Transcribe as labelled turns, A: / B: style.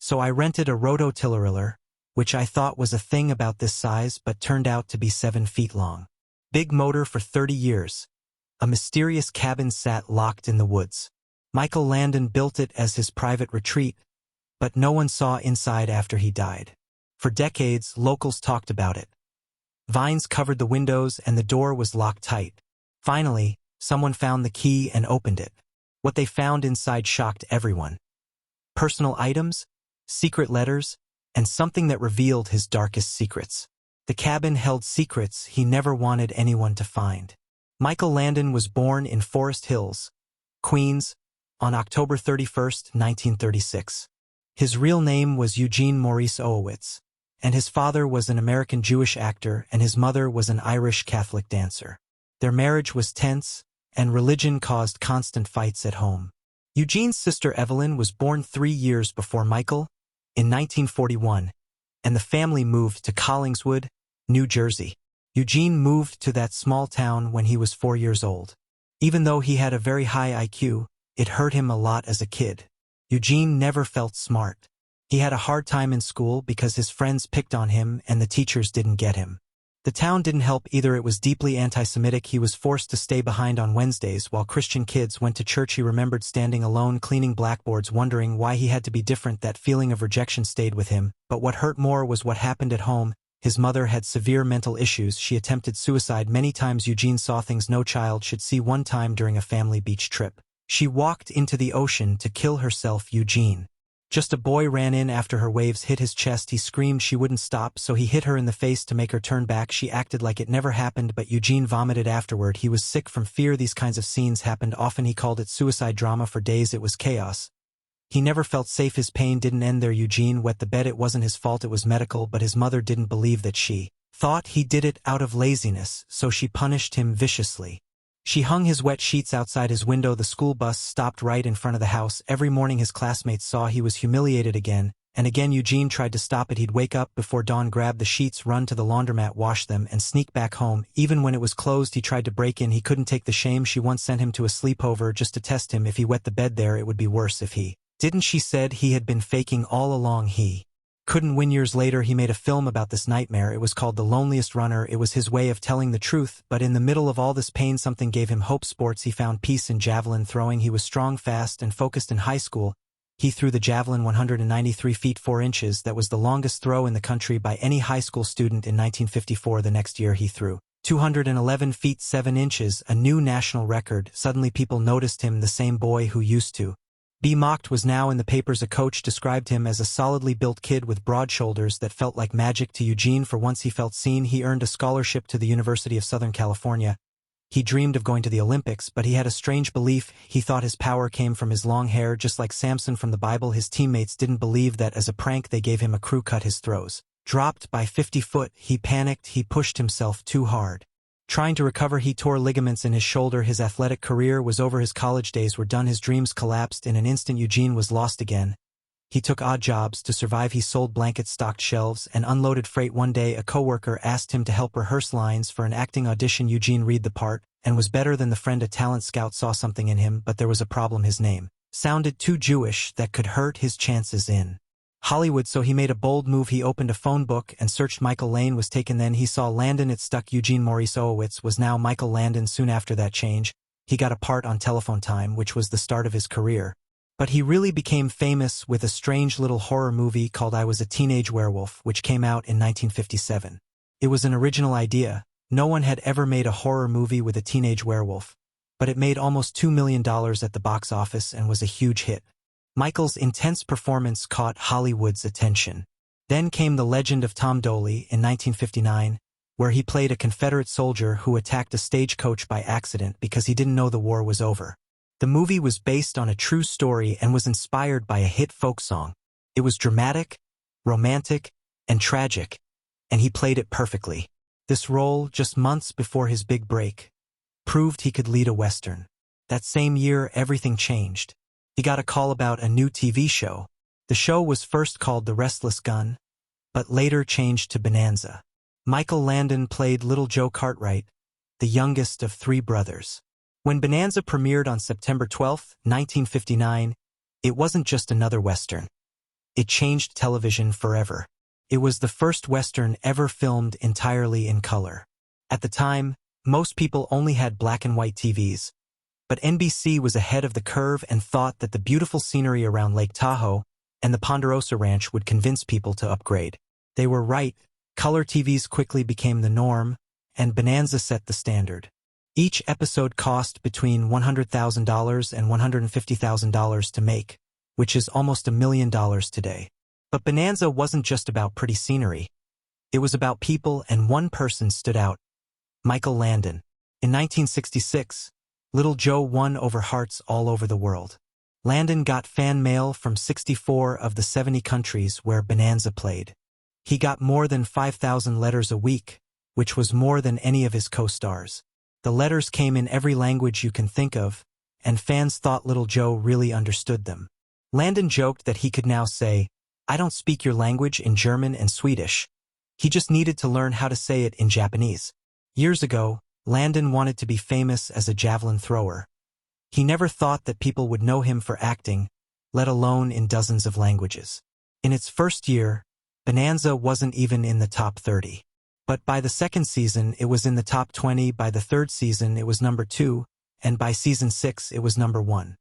A: So I rented a rototiller, which I thought was a thing about this size but turned out to be 7 feet long. Big motor for 30 years. A mysterious cabin sat locked in the woods. Michael Landon built it as his private retreat, but no one saw inside after he died. For decades, locals talked about it. Vines covered the windows and the door was locked tight. Finally, someone found the key and opened it. What they found inside shocked everyone. Personal items, secret letters, and something that revealed his darkest secrets. The cabin held secrets he never wanted anyone to find. Michael Landon was born in Forest Hills, Queens, on October 31, 1936. His real name was Eugene Maurice Owowitz, and his father was an American Jewish actor and his mother was an Irish Catholic dancer. Their marriage was tense, and religion caused constant fights at home. Eugene's sister Evelyn was born 3 years before Michael, in 1941, and the family moved to Collingswood, New Jersey. Eugene moved to that small town when he was 4 years old. Even though he had a very high IQ, it hurt him a lot as a kid. Eugene never felt smart. He had a hard time in school because his friends picked on him and the teachers didn't get him. The town didn't help either. It was deeply anti-Semitic. He was forced to stay behind on Wednesdays while Christian kids went to church. He remembered standing alone cleaning blackboards wondering why he had to be different. That feeling of rejection stayed with him, but what hurt more was what happened at home. His mother had severe mental issues. She attempted suicide many times. Eugene saw things no child should see. One time during a family beach trip, she walked into the ocean to kill herself. Eugene. Just a boy ran in after her. Waves hit his chest. He screamed. She wouldn't stop, so he hit her in the face to make her turn back. She acted like it never happened, but Eugene vomited afterward. He was sick from fear. These kinds of scenes happened often. He called it suicide drama. For days it was chaos. He never felt safe. His pain didn't end there. Eugene wet the bed. It wasn't his fault. It was medical, but his mother didn't believe that. She thought he did it out of laziness, so she punished him viciously. She hung his wet sheets outside his window. The school bus stopped right in front of the house. Every morning his classmates saw he was humiliated again, and again Eugene tried to stop it. He'd wake up before dawn, grab the sheets, run to the laundromat, wash them, and sneak back home. Even when it was closed, he tried to break in. He couldn't take the shame. She once sent him to a sleepover just to test him. If he wet the bed there, it would be worse if he didn't. She said he had been faking all along. He couldn't win. Years later, he made a film about this nightmare. It was called The Loneliest Runner. It was his way of telling the truth, but in the middle of all this pain, something gave him hope. Sports. He found peace in javelin throwing. He was strong, fast, and focused in high school. He threw the javelin 193 feet 4 inches. That was the longest throw in the country by any high school student. In 1954, the next year, he threw 211 feet 7 inches, a new national record. Suddenly people noticed him. The same boy who used to be mocked was now in the papers. A coach described him as a solidly built kid with broad shoulders that felt like magic to Eugene. For once he felt seen. He earned a scholarship to the University of Southern California. He dreamed of going to the Olympics, but he had a strange belief. He thought his power came from his long hair, just like Samson from the Bible. His teammates didn't believe that. As a prank, they gave him a crew cut. His throws dropped by 50 foot. He panicked. He pushed himself too hard. Trying to recover, he tore ligaments in his shoulder. His athletic career was over. His college days were done. His dreams collapsed in an instant. Eugene was lost again. He took odd jobs to survive. He sold blankets, stocked shelves, and unloaded freight. One day, a coworker asked him to help rehearse lines for an acting audition. Eugene read the part and was better than the friend. A talent scout saw something in him, but there was a problem. His name sounded too Jewish. That could hurt his chances in Hollywood, so he made a bold move. He opened a phone book and searched Michael. Lane was taken. Then he saw Landon. It stuck. Eugene Maurice Owowitz was now Michael Landon. Soon after that change, he got a part on Telephone Time, which was the start of his career. But he really became famous with a strange little horror movie called I Was a Teenage Werewolf, which came out in 1957. It was an original idea. No one had ever made a horror movie with a teenage werewolf, but it made almost $2 million at the box office and was a huge hit. Michael's intense performance caught Hollywood's attention. Then came The Legend of Tom Dolly in 1959, where he played a Confederate soldier who attacked a stagecoach by accident because he didn't know the war was over. The movie was based on a true story and was inspired by a hit folk song. It was dramatic, romantic, and tragic, and he played it perfectly. This role, just months before his big break, proved he could lead a Western. That same year, everything changed. He got a call about a new TV show. The show was first called The Restless Gun, but later changed to Bonanza. Michael Landon played Little Joe Cartwright, the youngest of 3 brothers. When Bonanza premiered on September 12, 1959, it wasn't just another Western. It changed television forever. It was the first Western ever filmed entirely in color. At the time, most people only had black and white TVs, but NBC was ahead of the curve and thought that the beautiful scenery around Lake Tahoe and the Ponderosa Ranch would convince people to upgrade. They were right. Color TVs quickly became the norm, and Bonanza set the standard. Each episode cost between $100,000 and $150,000 to make, which is almost $1 million today. But Bonanza wasn't just about pretty scenery. It was about people, and one person stood out: Michael Landon. In 1966, Little Joe won over hearts all over the world. Landon got fan mail from 64 of the 70 countries where Bonanza played. He got more than 5,000 letters a week, which was more than any of his co-stars. The letters came in every language you can think of, and fans thought Little Joe really understood them. Landon joked that he could now say, "I don't speak your language," in German and Swedish. He just needed to learn how to say it in Japanese. Years ago, Landon wanted to be famous as a javelin thrower. He never thought that people would know him for acting, let alone in dozens of languages. In its first year, Bonanza wasn't even in the top 30. But by the second season, it was in the top 20, by the third season, it was number 2, and by season 6, it was number 1.